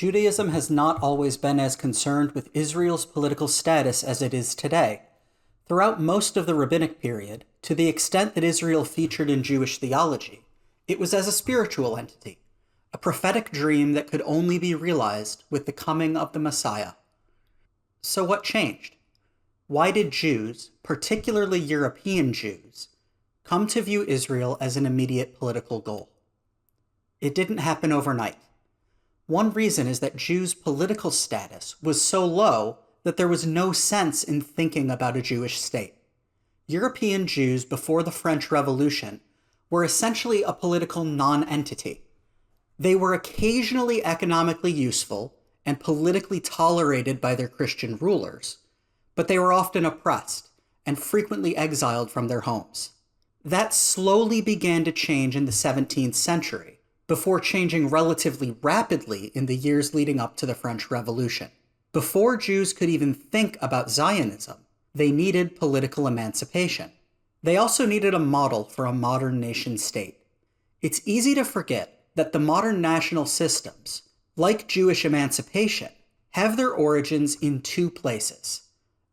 Judaism has not always been as concerned with Israel's political status as it is today. Throughout most of the rabbinic period, to the extent that Israel featured in Jewish theology, it was as a spiritual entity, a prophetic dream that could only be realized with the coming of the Messiah. So what changed? Why did Jews, particularly European Jews, come to view Israel as an immediate political goal? It didn't happen overnight. One reason is that Jews' political status was so low that there was no sense in thinking about a Jewish state. European Jews before the French Revolution were essentially a political non-entity. They were occasionally economically useful and politically tolerated by their Christian rulers, but they were often oppressed and frequently exiled from their homes. That slowly began to change in the 17th century, before changing relatively rapidly in the years leading up to the French Revolution. Before Jews could even think about Zionism, they needed political emancipation. They also needed a model for a modern nation state. It's easy to forget that the modern national systems, like Jewish emancipation, have their origins in two places: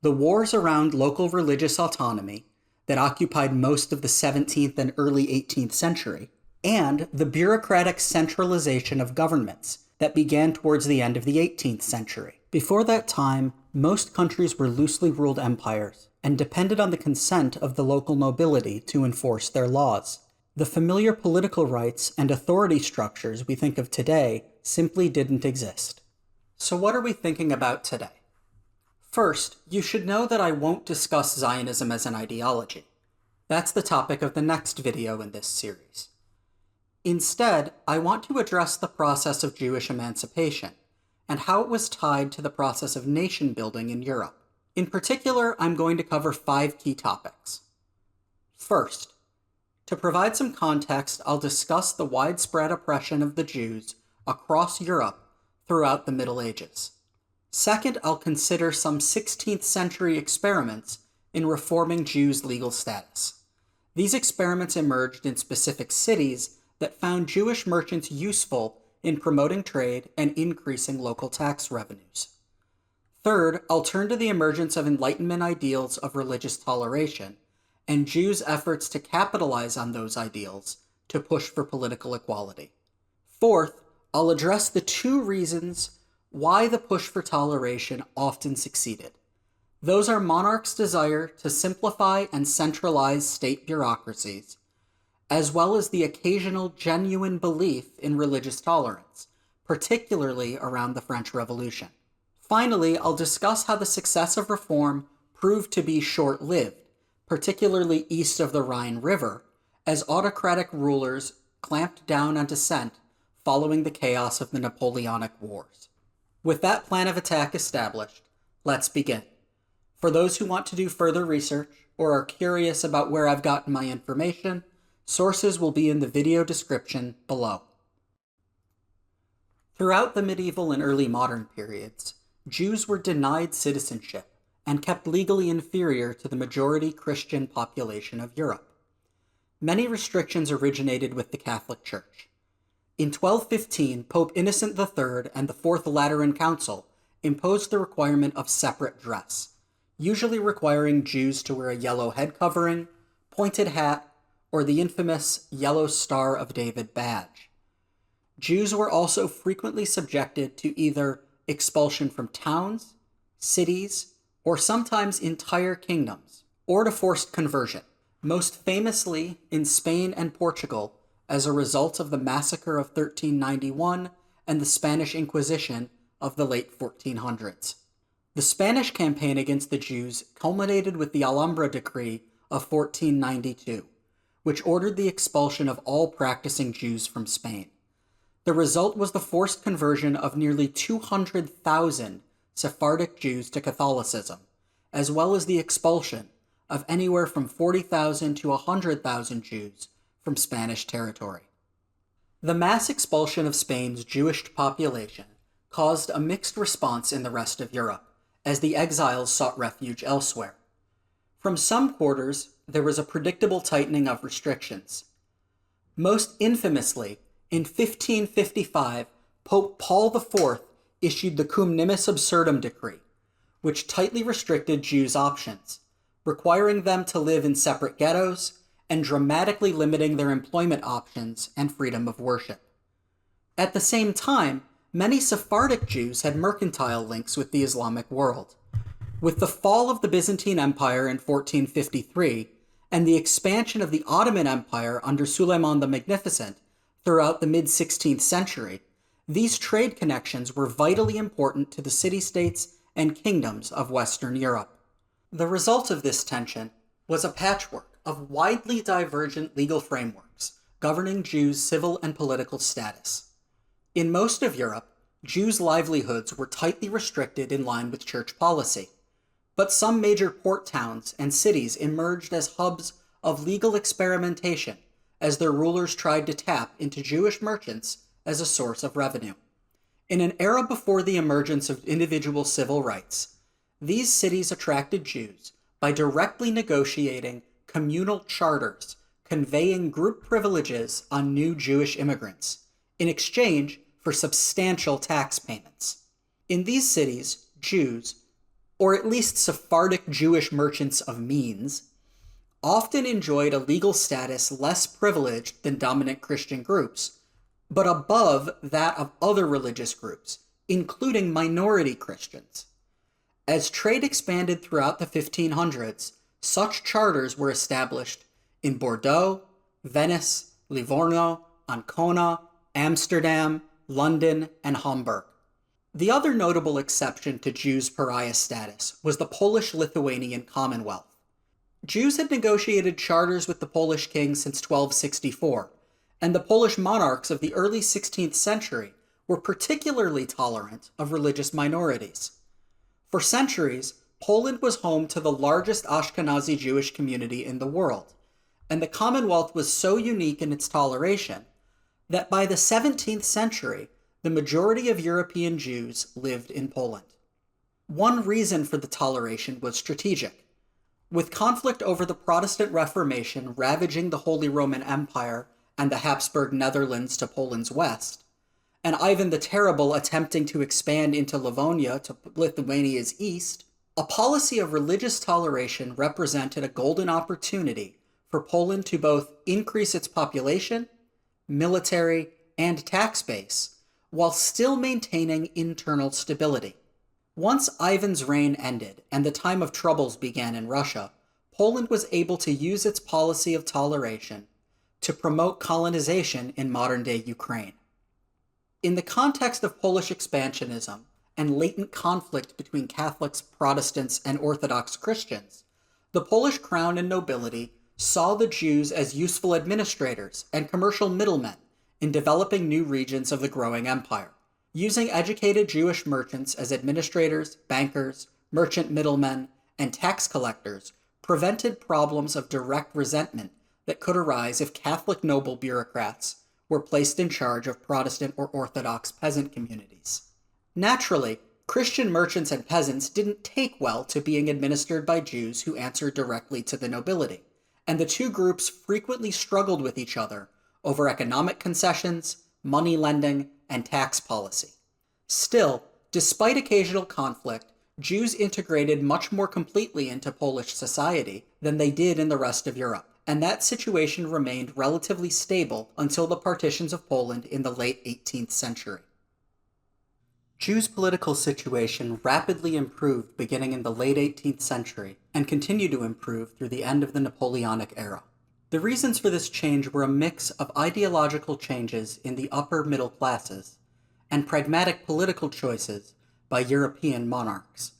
the wars around local religious autonomy that occupied most of the 17th and early 18th century, and the bureaucratic centralization of governments that began towards the end of the 18th century. Before that time, most countries were loosely ruled empires and depended on the consent of the local nobility to enforce their laws. The familiar political rights and authority structures we think of today simply didn't exist. So what are we thinking about today? First, you should know that I won't discuss Zionism as an ideology. That's the topic of the next video in this series. Instead, I want to address the process of Jewish emancipation and how it was tied to the process of nation building in Europe. In particular, I'm going to cover 5 key topics. First, to provide some context, I'll discuss the widespread oppression of the Jews across Europe throughout the Middle Ages. Second, I'll consider some 16th century experiments in reforming Jews' legal status. These experiments emerged in specific cities that found Jewish merchants useful in promoting trade and increasing local tax revenues. Third, I'll turn to the emergence of Enlightenment ideals of religious toleration and Jews' efforts to capitalize on those ideals to push for political equality. Fourth, I'll address the 2 reasons why the push for toleration often succeeded. Those are monarchs' desire to simplify and centralize state bureaucracies, as well as the occasional genuine belief in religious tolerance, particularly around the French Revolution. Finally, I'll discuss how the success of reform proved to be short-lived, particularly east of the Rhine River, as autocratic rulers clamped down on dissent following the chaos of the Napoleonic Wars. With that plan of attack established, let's begin. For those who want to do further research or are curious about where I've gotten my information, sources will be in the video description below. Throughout the medieval and early modern periods, Jews were denied citizenship and kept legally inferior to the majority Christian population of Europe. Many restrictions originated with the Catholic Church. In 1215, Pope Innocent III and the Fourth Lateran Council imposed the requirement of separate dress, usually requiring Jews to wear a yellow head covering, pointed hat, or the infamous Yellow Star of David badge. Jews were also frequently subjected to either expulsion from towns, cities, or sometimes entire kingdoms, or to forced conversion, most famously in Spain and Portugal as a result of the massacre of 1391 and the Spanish Inquisition of the late 1400s. The Spanish campaign against the Jews culminated with the Alhambra Decree of 1492, which ordered the expulsion of all practicing Jews from Spain. The result was the forced conversion of nearly 200,000 Sephardic Jews to Catholicism, as well as the expulsion of anywhere from 40,000 to 100,000 Jews from Spanish territory. The mass expulsion of Spain's Jewish population caused a mixed response in the rest of Europe, as the exiles sought refuge elsewhere. From some quarters, there was a predictable tightening of restrictions. Most infamously, in 1555, Pope Paul IV issued the Cum Nimis Absurdum decree, which tightly restricted Jews' options, requiring them to live in separate ghettos and dramatically limiting their employment options and freedom of worship. At the same time, many Sephardic Jews had mercantile links with the Islamic world. With the fall of the Byzantine Empire in 1453 and the expansion of the Ottoman Empire under Suleiman the Magnificent throughout the mid-16th century, these trade connections were vitally important to the city-states and kingdoms of Western Europe. The result of this tension was a patchwork of widely divergent legal frameworks governing Jews' civil and political status. In most of Europe, Jews' livelihoods were tightly restricted in line with church policy, but some major port towns and cities emerged as hubs of legal experimentation as their rulers tried to tap into Jewish merchants as a source of revenue. In an era before the emergence of individual civil rights, these cities attracted Jews by directly negotiating communal charters conveying group privileges on new Jewish immigrants in exchange for substantial tax payments. In these cities, Jews, or at least Sephardic Jewish merchants of means, often enjoyed a legal status less privileged than dominant Christian groups, but above that of other religious groups, including minority Christians. As trade expanded throughout the 1500s, such charters were established in Bordeaux, Venice, Livorno, Ancona, Amsterdam, London, and Hamburg. The other notable exception to Jews' pariah status was the Polish-Lithuanian Commonwealth. Jews had negotiated charters with the Polish king since 1264, and the Polish monarchs of the early 16th century were particularly tolerant of religious minorities. For centuries, Poland was home to the largest Ashkenazi Jewish community in the world, and the Commonwealth was so unique in its toleration that by the 17th century, the majority of European Jews lived in Poland. One reason for the toleration was strategic. With conflict over the Protestant Reformation ravaging the Holy Roman Empire and the Habsburg Netherlands to Poland's west, and Ivan the Terrible attempting to expand into Livonia to Lithuania's east, a policy of religious toleration represented a golden opportunity for Poland to both increase its population, military, and tax base, while still maintaining internal stability. Once Ivan's reign ended and the time of troubles began in Russia, Poland was able to use its policy of toleration to promote colonization in modern-day Ukraine. In the context of Polish expansionism and latent conflict between Catholics, Protestants, and Orthodox Christians, the Polish crown and nobility saw the Jews as useful administrators and commercial middlemen in developing new regions of the growing empire. Using educated Jewish merchants as administrators, bankers, merchant middlemen, and tax collectors prevented problems of direct resentment that could arise if Catholic noble bureaucrats were placed in charge of Protestant or Orthodox peasant communities. Naturally, Christian merchants and peasants didn't take well to being administered by Jews who answered directly to the nobility, and the two groups frequently struggled with each other over economic concessions, money lending, and tax policy. Still, despite occasional conflict, Jews integrated much more completely into Polish society than they did in the rest of Europe, and that situation remained relatively stable until the partitions of Poland in the late 18th century. Jews' political situation rapidly improved beginning in the late 18th century and continued to improve through the end of the Napoleonic era. The reasons for this change were a mix of ideological changes in the upper middle classes and pragmatic political choices by European monarchs.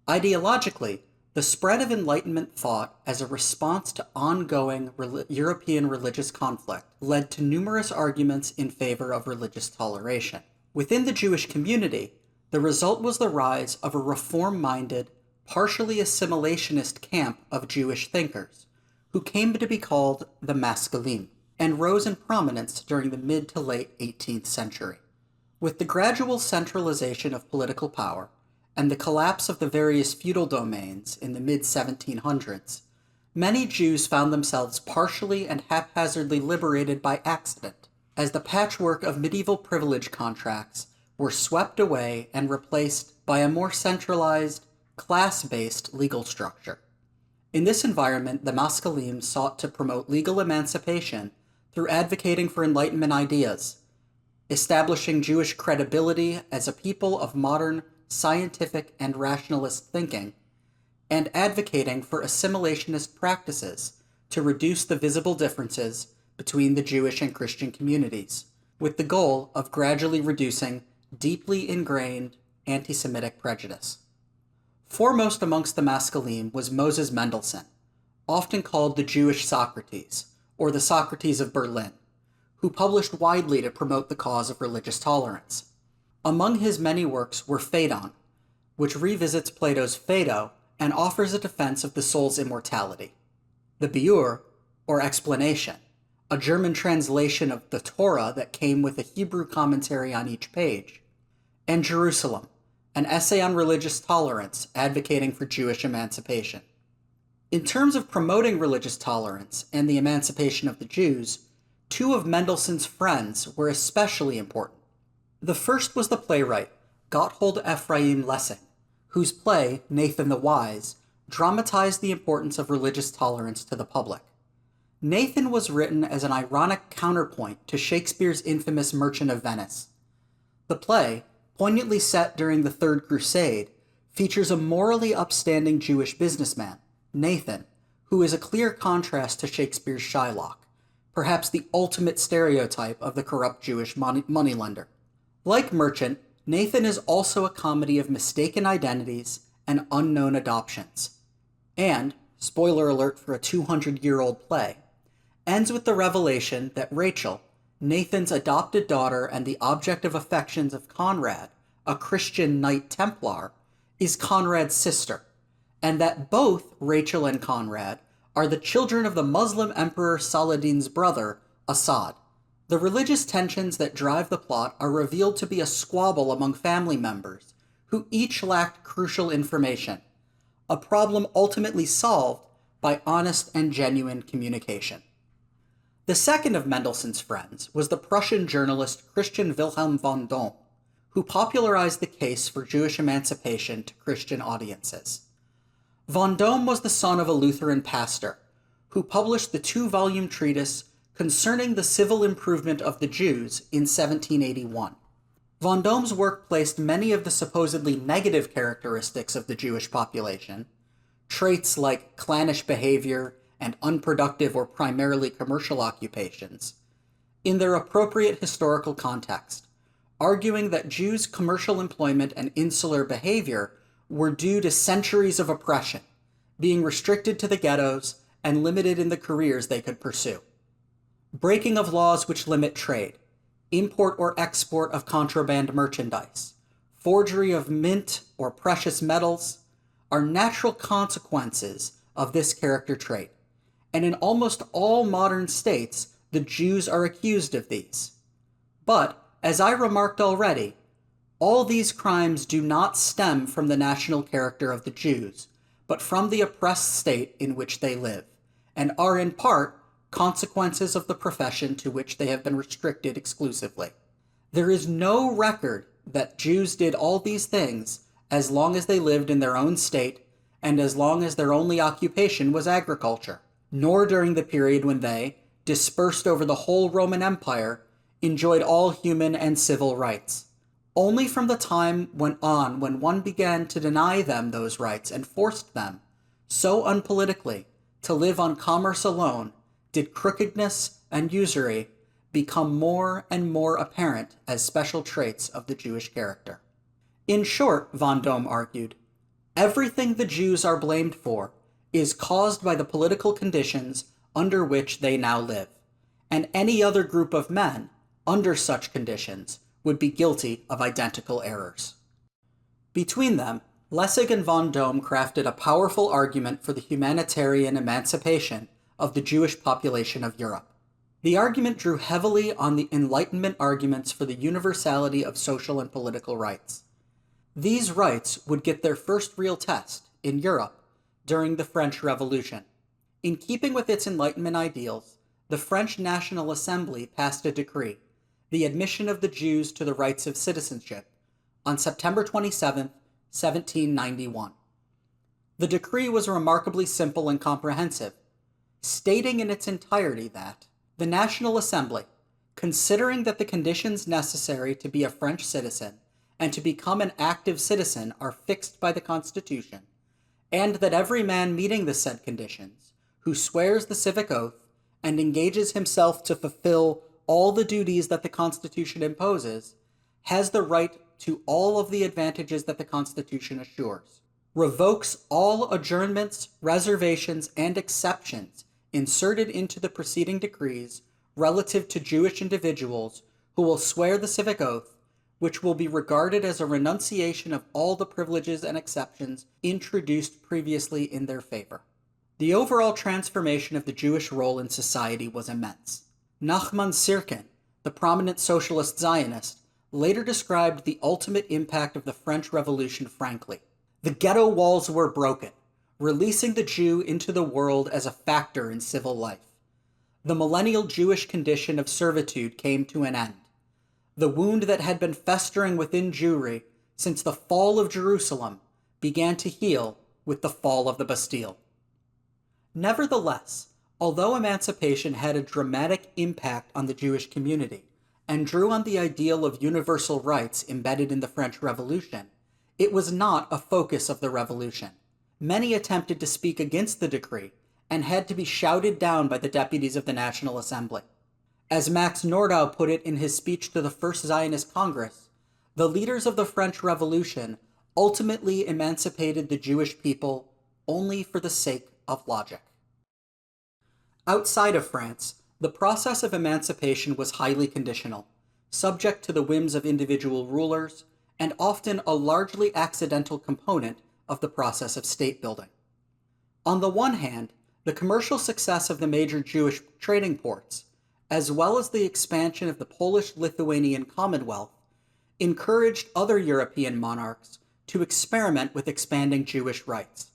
Ideologically, the spread of Enlightenment thought as a response to ongoing European religious conflict led to numerous arguments in favor of religious toleration. Within the Jewish community, the result was the rise of a reform-minded, partially assimilationist camp of Jewish thinkers, who came to be called the Maskilim, and rose in prominence during the mid to late 18th century. With the gradual centralization of political power and the collapse of the various feudal domains in the mid-1700s, many Jews found themselves partially and haphazardly liberated by accident, as the patchwork of medieval privilege contracts were swept away and replaced by a more centralized, class-based legal structure. In this environment, the Maskilim sought to promote legal emancipation through advocating for Enlightenment ideas, establishing Jewish credibility as a people of modern, scientific, and rationalist thinking, and advocating for assimilationist practices to reduce the visible differences between the Jewish and Christian communities, with the goal of gradually reducing deeply ingrained anti-Semitic prejudice. Foremost amongst the Maskilim was Moses Mendelssohn, often called the Jewish Socrates, or the Socrates of Berlin, who published widely to promote the cause of religious tolerance. Among his many works were Phaedon, which revisits Plato's Phaedo and offers a defense of the soul's immortality. The Biur, or Explanation, a German translation of the Torah that came with a Hebrew commentary on each page, and Jerusalem, an essay on religious tolerance advocating for Jewish emancipation. In terms of promoting religious tolerance and the emancipation of the Jews, two of Mendelssohn's friends were especially important. The first was the playwright Gotthold Ephraim Lessing, whose play, Nathan the Wise, dramatized the importance of religious tolerance to the public. Nathan was written as an ironic counterpoint to Shakespeare's infamous Merchant of Venice. The play, poignantly set during the Third Crusade, features a morally upstanding Jewish businessman, Nathan, who is a clear contrast to Shakespeare's Shylock, perhaps the ultimate stereotype of the corrupt Jewish moneylender. Like Merchant, Nathan is also a comedy of mistaken identities and unknown adoptions, and, spoiler alert for a 200-year-old play, ends with the revelation that Rachel, Nathan's adopted daughter and the object of affections of Conrad, a Christian Knight Templar, is Conrad's sister, and that both Rachel and Conrad are the children of the Muslim Emperor Saladin's brother, Assad. The religious tensions that drive the plot are revealed to be a squabble among family members, who each lacked crucial information, a problem ultimately solved by honest and genuine communication. The second of Mendelssohn's friends was the Prussian journalist Christian Wilhelm von Dohm, who popularized the case for Jewish emancipation to Christian audiences. Von Dohm was the son of a Lutheran pastor, who published the 2-volume treatise Concerning the Civil Improvement of the Jews in 1781. Von Dohm's work placed many of the supposedly negative characteristics of the Jewish population, traits like clannish behavior and unproductive or primarily commercial occupations, in their appropriate historical context, arguing that Jews' commercial employment and insular behavior were due to centuries of oppression, being restricted to the ghettos and limited in the careers they could pursue. Breaking of laws which limit trade, import or export of contraband merchandise, forgery of mint or precious metals are natural consequences of this character trait, and in almost all modern states, the Jews are accused of these. But, as I remarked already, all these crimes do not stem from the national character of the Jews, but from the oppressed state in which they live, and are in part consequences of the profession to which they have been restricted exclusively. There is no record that Jews did all these things as long as they lived in their own state and as long as their only occupation was agriculture, nor during the period when they, dispersed over the whole Roman Empire, enjoyed all human and civil rights. Only from the time went on when one began to deny them those rights and forced them, so unpolitically, to live on commerce alone, did crookedness and usury become more and more apparent as special traits of the Jewish character. In short, von Dohm argued, everything the Jews are blamed for is caused by the political conditions under which they now live, and any other group of men, under such conditions, would be guilty of identical errors. Between them, Lessig and von Dohm crafted a powerful argument for the humanitarian emancipation of the Jewish population of Europe. The argument drew heavily on the Enlightenment arguments for the universality of social and political rights. These rights would get their first real test, in Europe, during the French Revolution. In keeping with its Enlightenment ideals, the French National Assembly passed a decree, the admission of the Jews to the rights of citizenship, on September 27, 1791. The decree was remarkably simple and comprehensive, stating in its entirety that the National Assembly, considering that the conditions necessary to be a French citizen and to become an active citizen are fixed by the Constitution, and that every man meeting the said conditions, who swears the civic oath and engages himself to fulfill all the duties that the Constitution imposes, has the right to all of the advantages that the Constitution assures, revokes all adjournments, reservations, and exceptions inserted into the preceding decrees relative to Jewish individuals who will swear the civic oath, which will be regarded as a renunciation of all the privileges and exceptions introduced previously in their favor. The overall transformation of the Jewish role in society was immense. Nachman Syrkin, the prominent socialist Zionist, later described the ultimate impact of the French Revolution frankly. The ghetto walls were broken, releasing the Jew into the world as a factor in civil life. The millennial Jewish condition of servitude came to an end. The wound that had been festering within Jewry since the fall of Jerusalem began to heal with the fall of the Bastille. Nevertheless, although emancipation had a dramatic impact on the Jewish community and drew on the ideal of universal rights embedded in the French Revolution, it was not a focus of the revolution. Many attempted to speak against the decree and had to be shouted down by the deputies of the National Assembly. As Max Nordau put it in his speech to the First Zionist Congress, the leaders of the French Revolution ultimately emancipated the Jewish people only for the sake of logic. Outside of France, the process of emancipation was highly conditional, subject to the whims of individual rulers, and often a largely accidental component of the process of state building. On the one hand, the commercial success of the major Jewish trading ports, as well as the expansion of the Polish-Lithuanian Commonwealth, encouraged other European monarchs to experiment with expanding Jewish rights.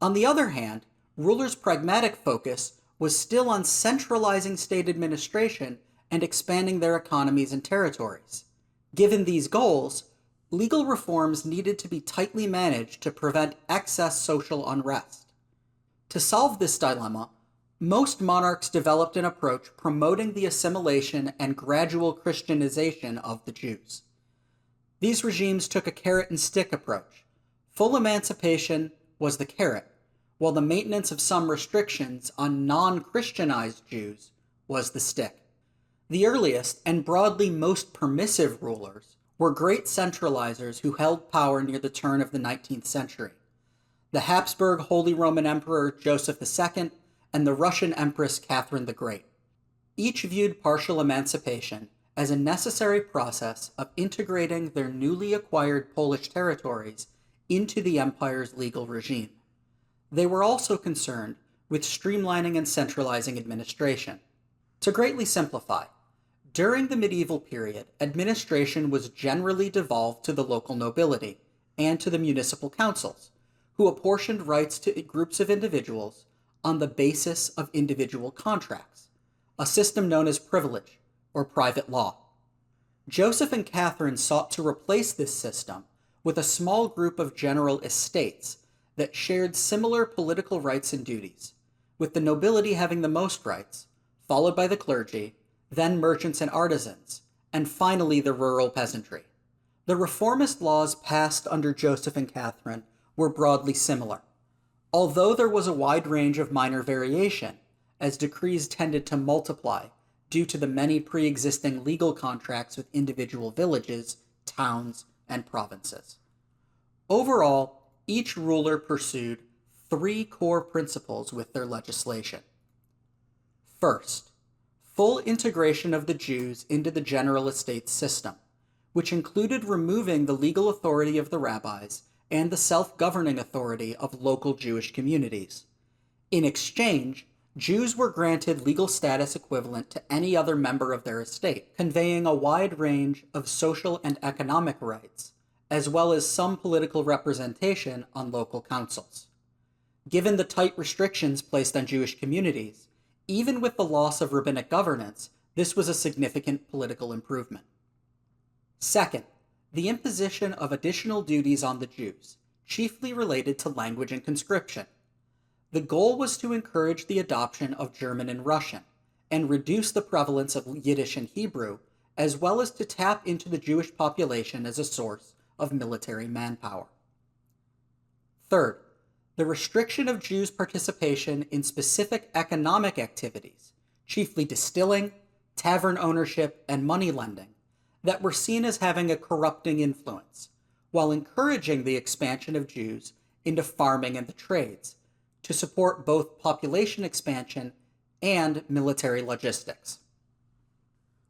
On the other hand, rulers' pragmatic focus was still on centralizing state administration and expanding their economies and territories. Given these goals, legal reforms needed to be tightly managed to prevent excess social unrest. To solve this dilemma, most monarchs developed an approach promoting the assimilation and gradual Christianization of the Jews. These regimes took a carrot-and-stick approach. Full emancipation was the carrot, while the maintenance of some restrictions on non-Christianized Jews was the stick. The earliest and broadly most permissive rulers were great centralizers who held power near the turn of the 19th century. The Habsburg Holy Roman Emperor Joseph II and the Russian Empress Catherine the Great. Each viewed partial emancipation as a necessary process of integrating their newly acquired Polish territories into the empire's legal regime. They were also concerned with streamlining and centralizing administration. To greatly simplify, during the medieval period, administration was generally devolved to the local nobility and to the municipal councils, who apportioned rights to groups of individuals on the basis of individual contracts, a system known as privilege or private law. Joseph and Catherine sought to replace this system with a small group of general estates that shared similar political rights and duties, with the nobility having the most rights, followed by the clergy, then merchants and artisans, and finally the rural peasantry. The reformist laws passed under Joseph and Catherine were broadly similar, although there was a wide range of minor variation, as decrees tended to multiply due to the many pre-existing legal contracts with individual villages, towns, and provinces. Overall, each ruler pursued three core principles with their legislation. First, full integration of the Jews into the general estates system, which included removing the legal authority of the rabbis and the self-governing authority of local Jewish communities. In exchange, Jews were granted legal status equivalent to any other member of their estate, conveying a wide range of social and economic rights, as well as some political representation on local councils. Given the tight restrictions placed on Jewish communities, even with the loss of rabbinic governance, This was a significant political improvement. Second, the imposition of additional duties on the Jews, chiefly related to language and conscription. The goal was to encourage the adoption of German and Russian, and reduce the prevalence of Yiddish and Hebrew, as well as to tap into the Jewish population as a source of military manpower. Third, the restriction of Jews' participation in specific economic activities, chiefly distilling, tavern ownership, and money lending, that were seen as having a corrupting influence, while encouraging the expansion of Jews into farming and the trades, to support both population expansion and military logistics.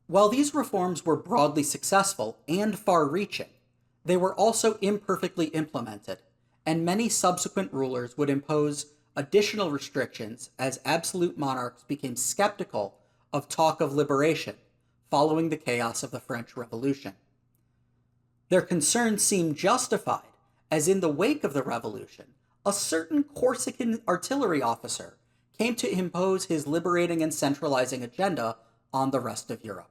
While these reforms were broadly successful and far-reaching, they were also imperfectly implemented, and many subsequent rulers would impose additional restrictions as absolute monarchs became skeptical of talk of liberation following the chaos of the French Revolution. Their concerns seemed justified, as in the wake of the Revolution, a certain Corsican artillery officer came to impose his liberating and centralizing agenda on the rest of Europe.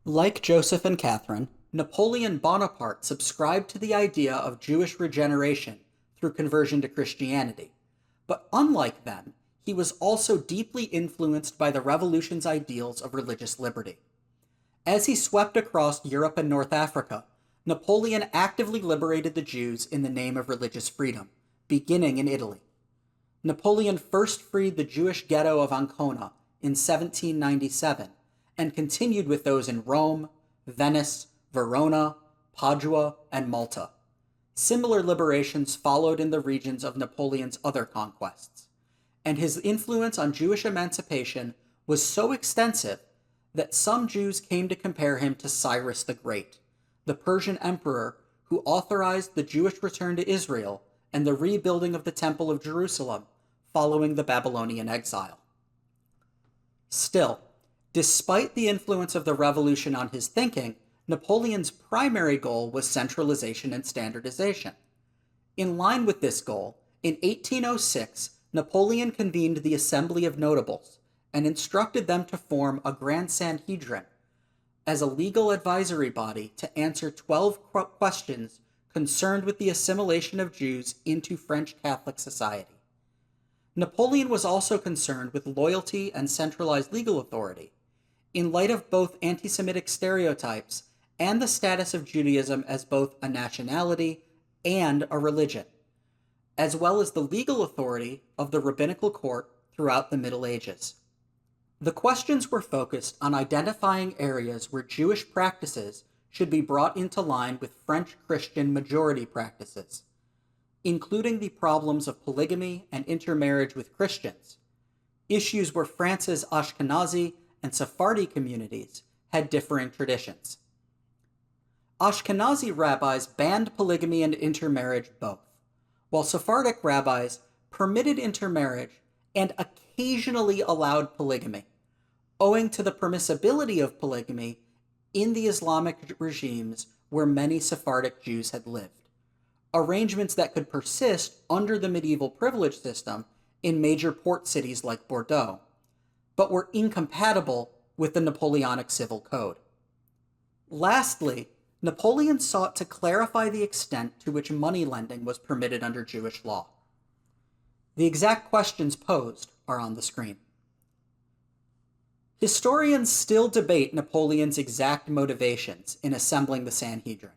Like Joseph and Catherine, Napoleon Bonaparte subscribed to the idea of Jewish regeneration through conversion to Christianity, but unlike them, he was also deeply influenced by the revolution's ideals of religious liberty. As he swept across Europe and North Africa, Napoleon actively liberated the Jews in the name of religious freedom, beginning in Italy. Napoleon first freed the Jewish ghetto of Ancona in 1797, and continued with those in Rome, Venice, Verona, Padua, and Malta. Similar liberations followed in the regions of Napoleon's other conquests, and his influence on Jewish emancipation was so extensive that some Jews came to compare him to Cyrus the Great, the Persian emperor who authorized the Jewish return to Israel and the rebuilding of the Temple of Jerusalem following the Babylonian exile. Still, despite the influence of the revolution on his thinking, Napoleon's primary goal was centralization and standardization. In line with this goal, in 1806, Napoleon convened the Assembly of Notables and instructed them to form a Grand Sanhedrin as a legal advisory body to answer 12 questions concerned with the assimilation of Jews into French Catholic society. Napoleon was also concerned with loyalty and centralized legal authority, in light of both anti-Semitic stereotypes and the status of Judaism as both a nationality and a religion, as well as the legal authority of the rabbinical court throughout the Middle Ages. The questions were focused on identifying areas where Jewish practices should be brought into line with French Christian majority practices, including the problems of polygamy and intermarriage with Christians, issues where France's Ashkenazi and Sephardi communities had differing traditions. Ashkenazi rabbis banned polygamy and intermarriage both, while Sephardic rabbis permitted intermarriage and occasionally allowed polygamy, owing to the permissibility of polygamy in the Islamic regimes where many Sephardic Jews had lived, arrangements that could persist under the medieval privilege system in major port cities like Bordeaux, but were incompatible with the Napoleonic civil code. Lastly, Napoleon sought to clarify the extent to which money lending was permitted under Jewish law. The exact questions posed are on the screen. Historians still debate Napoleon's exact motivations in assembling the Sanhedrin.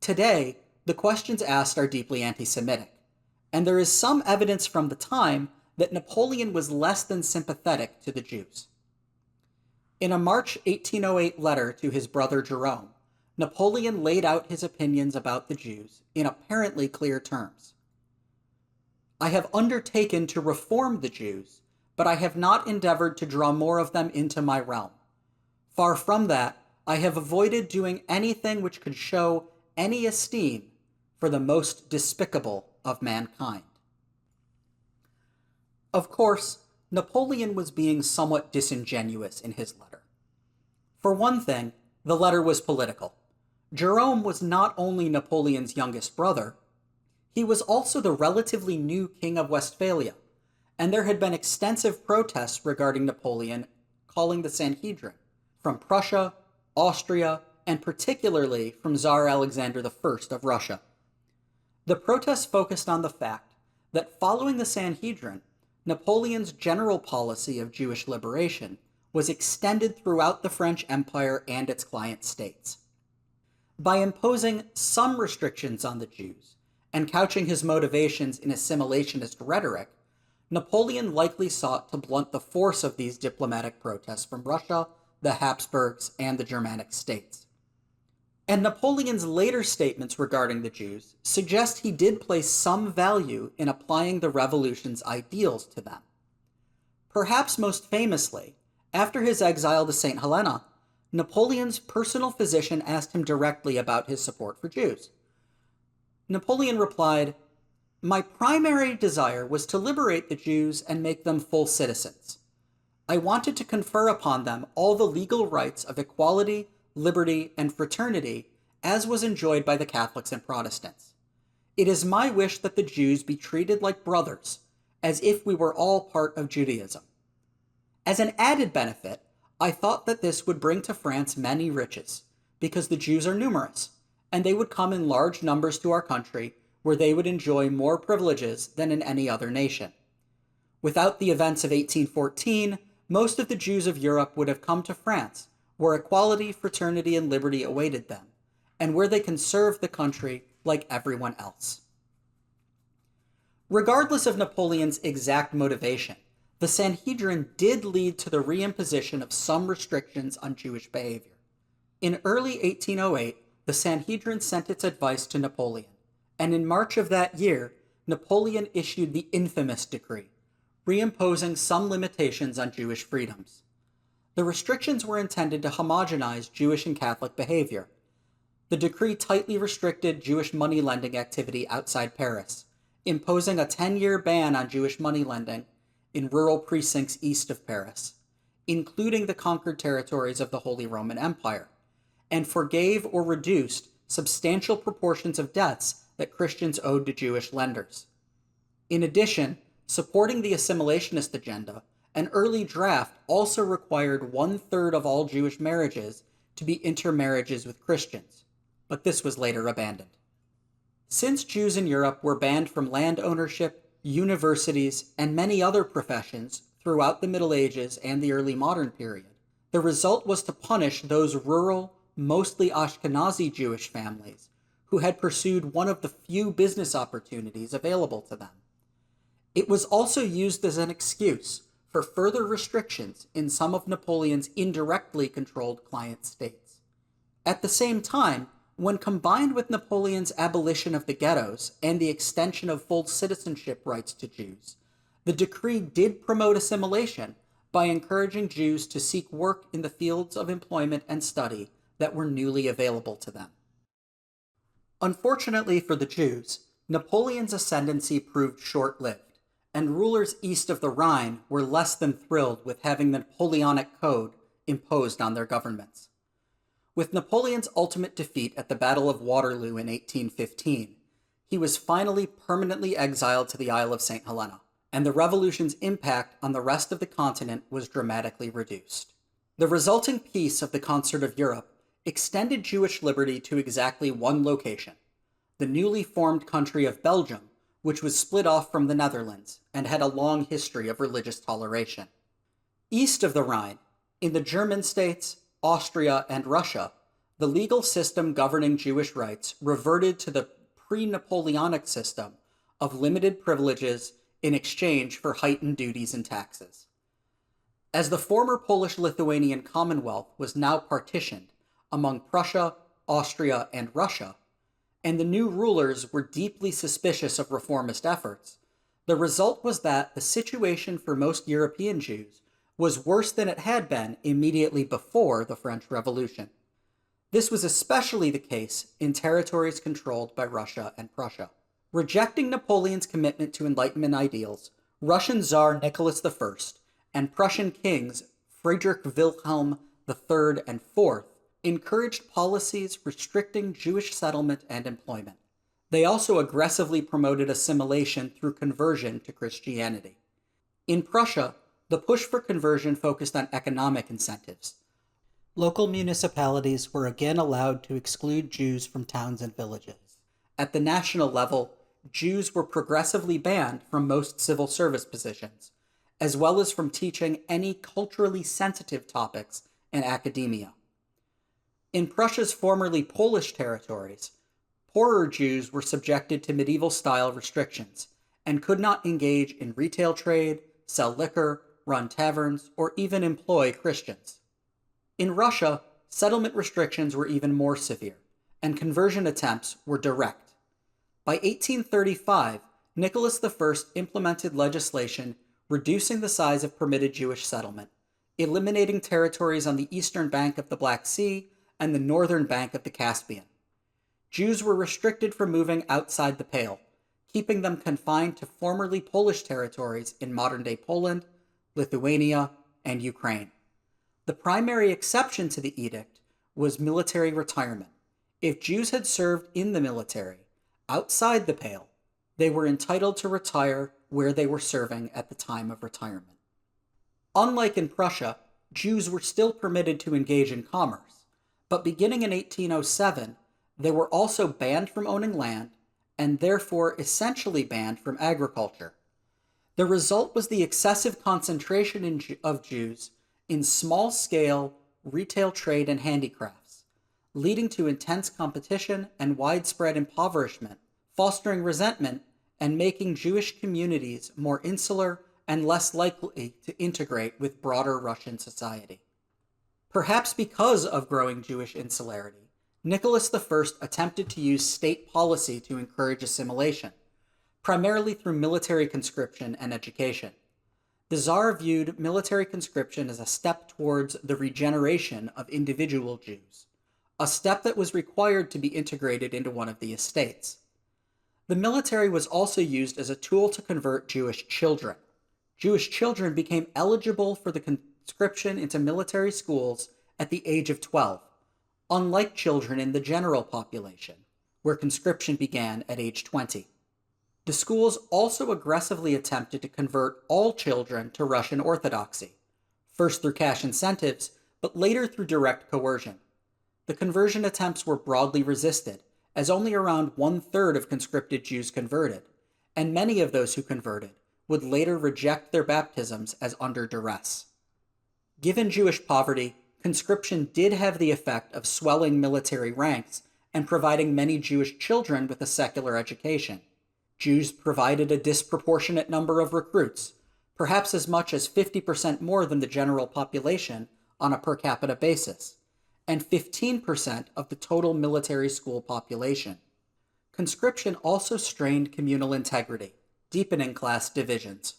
Today, the questions asked are deeply anti-Semitic, and there is some evidence from the time that Napoleon was less than sympathetic to the Jews. In a March 1808 letter to his brother Jerome, Napoleon laid out his opinions about the Jews in apparently clear terms. "I have undertaken to reform the Jews, but I have not endeavored to draw more of them into my realm. Far from that, I have avoided doing anything which could show any esteem for the most despicable of mankind." Of course, Napoleon was being somewhat disingenuous in his letter. For one thing, the letter was political. Jerome was not only Napoleon's youngest brother, he was also the relatively new King of Westphalia, and there had been extensive protests regarding Napoleon calling the Sanhedrin, from Prussia, Austria, and particularly from Tsar Alexander I of Russia. The protests focused on the fact that following the Sanhedrin, Napoleon's general policy of Jewish liberation was extended throughout the French Empire and its client states. By imposing some restrictions on the Jews and couching his motivations in assimilationist rhetoric, Napoleon likely sought to blunt the force of these diplomatic protests from Russia, the Habsburgs, and the Germanic states. And Napoleon's later statements regarding the Jews suggest he did place some value in applying the revolution's ideals to them. Perhaps most famously, after his exile to St. Helena, Napoleon's personal physician asked him directly about his support for Jews. Napoleon replied, "My primary desire was to liberate the Jews and make them full citizens. I wanted to confer upon them all the legal rights of equality, liberty, and fraternity, as was enjoyed by the Catholics and Protestants. It is my wish that the Jews be treated like brothers, as if we were all part of Judaism. As an added benefit, I thought that this would bring to France many riches, because the Jews are numerous, and they would come in large numbers to our country, where they would enjoy more privileges than in any other nation. Without the events of 1814, most of the Jews of Europe would have come to France, where equality, fraternity, and liberty awaited them, and where they can serve the country like everyone else." Regardless of Napoleon's exact motivation, the Sanhedrin did lead to the reimposition of some restrictions on Jewish behavior. In early 1808, the Sanhedrin sent its advice to Napoleon, and in March of that year, Napoleon issued the infamous decree, reimposing some limitations on Jewish freedoms. The restrictions were intended to homogenize Jewish and Catholic behavior. The decree tightly restricted Jewish money lending activity outside Paris, imposing a 10-year ban on Jewish money lending in rural precincts east of Paris, including the conquered territories of the Holy Roman Empire, and forgave or reduced substantial proportions of debts that Christians owed to Jewish lenders. In addition, supporting the assimilationist agenda, an early draft also required 1/3 of all Jewish marriages to be intermarriages with Christians, but this was later abandoned. Since Jews in Europe were banned from land ownership, universities, and many other professions throughout the Middle Ages and the early modern period, the result was to punish those rural, mostly Ashkenazi Jewish families who had pursued one of the few business opportunities available to them. It was also used as an excuse for further restrictions in some of Napoleon's indirectly controlled client states. At the same time, when combined with Napoleon's abolition of the ghettos and the extension of full citizenship rights to Jews, the decree did promote assimilation by encouraging Jews to seek work in the fields of employment and study that were newly available to them. Unfortunately for the Jews, Napoleon's ascendancy proved short-lived, and rulers east of the Rhine were less than thrilled with having the Napoleonic Code imposed on their governments. With Napoleon's ultimate defeat at the Battle of Waterloo in 1815, he was finally permanently exiled to the Isle of St. Helena, and the revolution's impact on the rest of the continent was dramatically reduced. The resulting peace of the Concert of Europe extended Jewish liberty to exactly one location, the newly formed country of Belgium, which was split off from the Netherlands and had a long history of religious toleration. East of the Rhine, in the German states, Austria, and Russia, the legal system governing Jewish rights reverted to the pre-Napoleonic system of limited privileges in exchange for heightened duties and taxes. As the former Polish-Lithuanian Commonwealth was now partitioned among Prussia, Austria, and Russia, and the new rulers were deeply suspicious of reformist efforts, the result was that the situation for most European Jews was worse than it had been immediately before the French Revolution. This was especially the case in territories controlled by Russia and Prussia. Rejecting Napoleon's commitment to Enlightenment ideals, Russian Tsar Nicholas I and Prussian kings Friedrich Wilhelm III and IV encouraged policies restricting Jewish settlement and employment. They also aggressively promoted assimilation through conversion to Christianity. In Prussia, The push for conversion focused on economic incentives. Local municipalities were again allowed to exclude Jews from towns and villages. At the national level, Jews were progressively banned from most civil service positions, as well as from teaching any culturally sensitive topics in academia. In Prussia's formerly Polish territories, poorer Jews were subjected to medieval-style restrictions and could not engage in retail trade, sell liquor, run taverns, or even employ Christians. In Russia, settlement restrictions were even more severe, and conversion attempts were direct. By 1835, Nicholas I implemented legislation reducing the size of permitted Jewish settlement, eliminating territories on the eastern bank of the Black Sea and the northern bank of the Caspian. Jews were restricted from moving outside the Pale, keeping them confined to formerly Polish territories in modern-day Poland, Lithuania, and Ukraine. The primary exception to the edict was military retirement. If Jews had served in the military outside the Pale, they were entitled to retire where they were serving at the time of retirement. Unlike in Prussia, Jews were still permitted to engage in commerce, but beginning in 1807, they were also banned from owning land and therefore essentially banned from agriculture. The result was the excessive concentration of Jews in small-scale retail trade and handicrafts, leading to intense competition and widespread impoverishment, fostering resentment and making Jewish communities more insular and less likely to integrate with broader Russian society. Perhaps because of growing Jewish insularity, Nicholas I attempted to use state policy to encourage assimilation, primarily through military conscription and education. The Tsar viewed military conscription as a step towards the regeneration of individual Jews, a step that was required to be integrated into one of the estates. The military was also used as a tool to convert Jewish children. Jewish children became eligible for the conscription into military schools at the age of 12, unlike children in the general population, where conscription began at age 20. The schools also aggressively attempted to convert all children to Russian Orthodoxy, first through cash incentives, but later through direct coercion. The conversion attempts were broadly resisted, as only around 1/3 of conscripted Jews converted, and many of those who converted would later reject their baptisms as under duress. Given Jewish poverty, conscription did have the effect of swelling military ranks and providing many Jewish children with a secular education. Jews provided a disproportionate number of recruits, perhaps as much as 50% more than the general population on a per capita basis, and 15% of the total military school population. Conscription also strained communal integrity, deepening class divisions.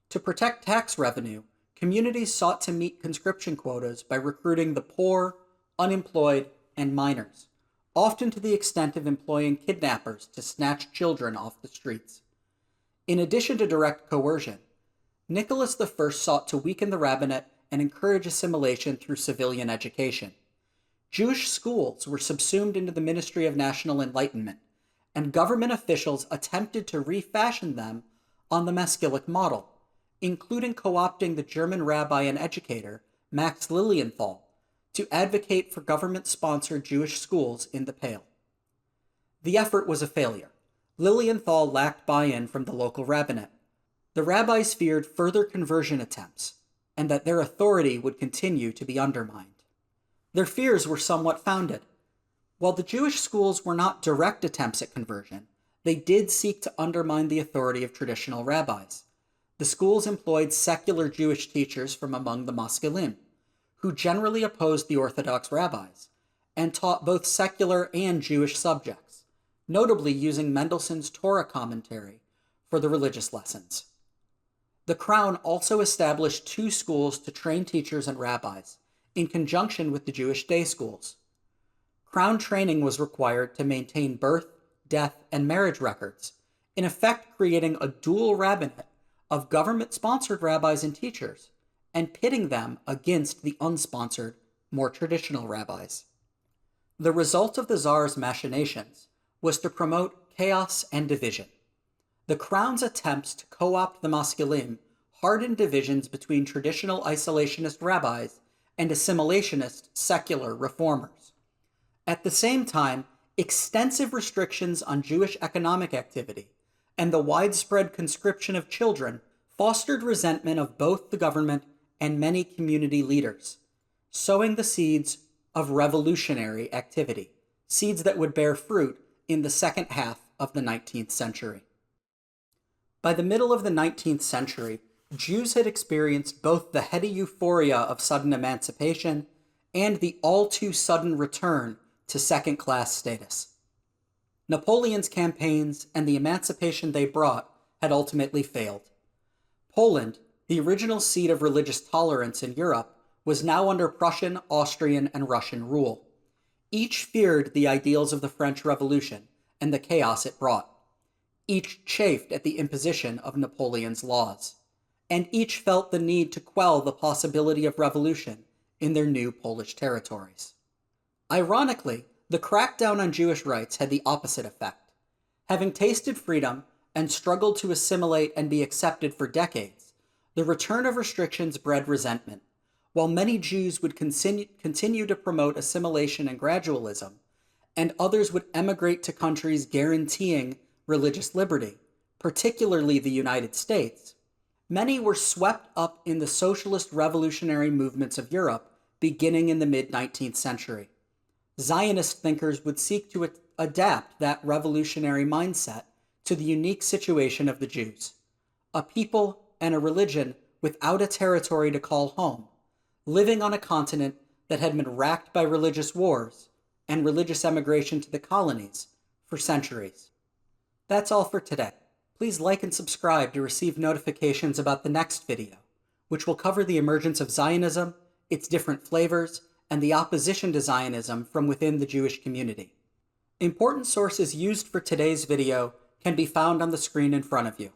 To protect tax revenue, communities sought to meet conscription quotas by recruiting the poor, unemployed, and minors, often to the extent of employing kidnappers to snatch children off the streets. In addition to direct coercion, Nicholas I sought to weaken the rabbinate and encourage assimilation through civilian education. Jewish schools were subsumed into the Ministry of National Enlightenment, and government officials attempted to refashion them on the Maskilic model, including co-opting the German rabbi and educator Max Lilienthal to advocate for government-sponsored Jewish schools in the Pale. The effort was a failure. Lilienthal lacked buy-in from the local rabbinate. The rabbis feared further conversion attempts, and that their authority would continue to be undermined. Their fears were somewhat founded. While the Jewish schools were not direct attempts at conversion, they did seek to undermine the authority of traditional rabbis. The schools employed secular Jewish teachers from among the Maskilim, who generally opposed the Orthodox rabbis, and taught both secular and Jewish subjects, notably using Mendelssohn's Torah commentary for the religious lessons. The Crown also established 2 schools to train teachers and rabbis, in conjunction with the Jewish day schools. Crown training was required to maintain birth, death, and marriage records, in effect creating a dual rabbinate of government-sponsored rabbis and teachers, and pitting them against the unsponsored, more traditional rabbis. The result of the Tsar's machinations was to promote chaos and division. The Crown's attempts to co-opt the Maskilim hardened divisions between traditional isolationist rabbis and assimilationist secular reformers. At the same time, extensive restrictions on Jewish economic activity and the widespread conscription of children fostered resentment of both the government and many community leaders, sowing the seeds of revolutionary activity, seeds that would bear fruit in the second half of the 19th century. By the middle of the 19th century, Jews had experienced both the heady euphoria of sudden emancipation and the all-too-sudden return to second-class status. Napoleon's campaigns and the emancipation they brought had ultimately failed. Poland, the original seat of religious tolerance in Europe, was now under Prussian, Austrian, and Russian rule. Each feared the ideals of the French Revolution and the chaos it brought. Each chafed at the imposition of Napoleon's laws, and each felt the need to quell the possibility of revolution in their new Polish territories. Ironically, the crackdown on Jewish rights had the opposite effect. Having tasted freedom and struggled to assimilate and be accepted for decades, the return of restrictions bred resentment. While many Jews would continue to promote assimilation and gradualism, and others would emigrate to countries guaranteeing religious liberty, particularly the United States, many were swept up in the socialist revolutionary movements of Europe beginning in the mid-19th century. Zionist thinkers would seek to adapt that revolutionary mindset to the unique situation of the Jews, a people and a religion without a territory to call home, living on a continent that had been racked by religious wars and religious emigration to the colonies for centuries. That's all for today. Please like and subscribe to receive notifications about the next video, which will cover the emergence of Zionism, its different flavors, and the opposition to Zionism from within the Jewish community. Important sources used for today's video can be found on the screen in front of you.